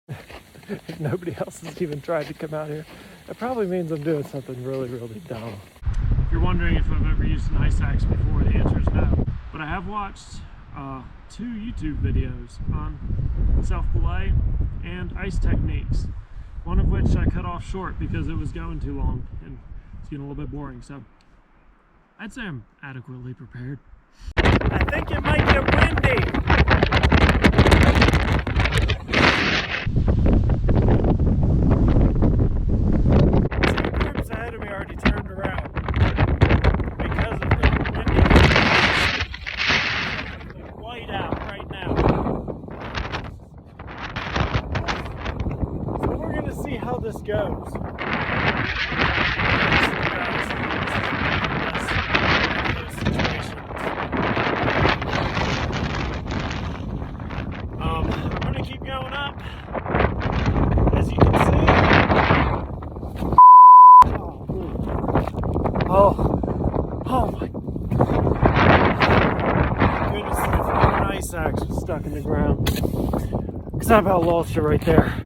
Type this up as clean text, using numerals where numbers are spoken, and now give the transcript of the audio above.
If nobody else has even tried to come out here, it probably means I'm doing something really, really dumb. If you're wondering if I've ever used an ice axe before, the answer is no. But I have watched 2 YouTube videos on self-belay and ice techniques, one of which I cut off short because it was going too long and it's getting a little bit boring. So I'd say I'm adequately prepared. I think it might get windy. How this goes. I'm gonna keep going up. As you can see. Oh my goodness, if an ice axe was stuck in the ground. Because I about lost it right there.